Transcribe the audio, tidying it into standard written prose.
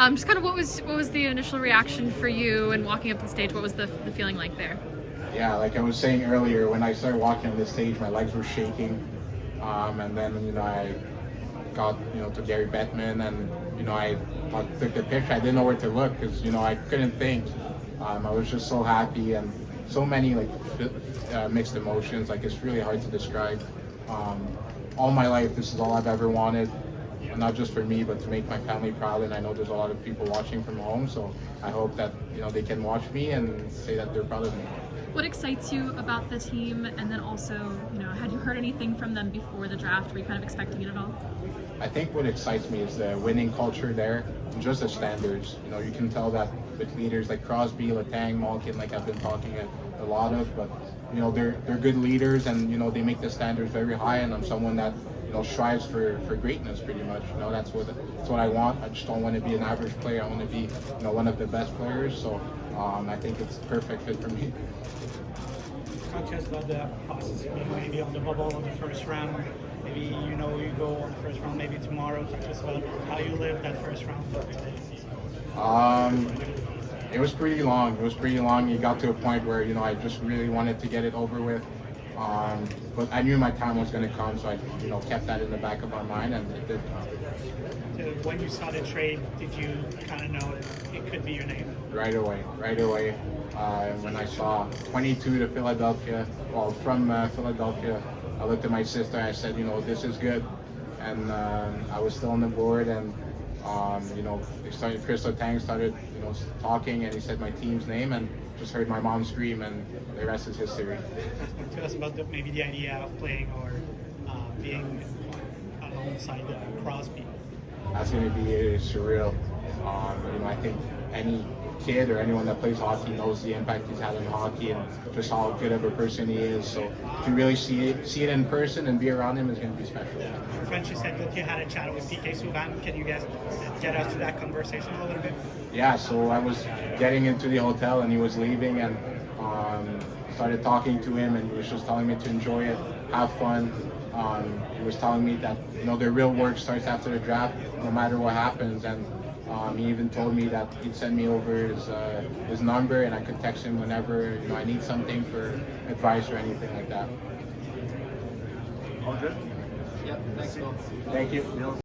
Just kind of what was the initial reaction for you and walking up the stage? What was the feeling like there? Yeah, like I was saying earlier, when I started walking on the stage, my legs were shaking, and then I got to Gary Bettman, and I took the picture. I didn't know where to look because I couldn't think. I was just so happy and so many mixed emotions. Like it's really hard to describe. All my life, this is all I've ever wanted. Not just for me, but to make my family proud. And I know there's a lot of people watching from home, so I hope that they can watch me and say that they're proud of me. What excites you about the team, and then also, had you heard anything from them before the draft? Were you kind of expecting it at all? I think what excites me is the winning culture there, and just the standards. You can tell that with leaders like Crosby, Letang, Malkin, like I've been talking a lot of, but they're good leaders, and they make the standards very high. And I'm someone that strives for greatness, pretty much. That's what I want. I just don't want to be an average player. I want to be one of the best players. So I think it's a perfect fit for me. Talk to us about the process, maybe on the bubble in the first round. Maybe you go on the first round maybe tomorrow. Talk to us about how you lived that first round. It was pretty long. It got to a point where I just really wanted to get it over with. But I knew my time was going to come, so I kept that in the back of my mind, and it did. When you saw the trade, did you kind of know it could be your name? Right away. When I saw 22 to Philadelphia, from Philadelphia, I looked at my sister and I said, this is good. And I was still on the board, and Chris Letang started, talking, and he said my team's name, and just heard my mom scream, and the rest is history. Tell us about maybe the idea of playing or being alongside Crosby. That's going to be surreal. I think any kid or anyone that plays hockey knows the impact he's had on hockey and just how good of a person he is. So to really see it in person and be around him is going to be special. French, you said that you had a chat with PK Subban. Can you guys get us to that conversation a little bit? Yeah, so I was getting into the hotel and he was leaving, and started talking to him, and he was just telling me to enjoy it, have fun. He was telling me that the real work starts after the draft, no matter what happens, and he even told me that he'd send me over his number, and I could text him whenever I need something for advice or anything like that. All good? Yep. Thanks, Bill. Thank you.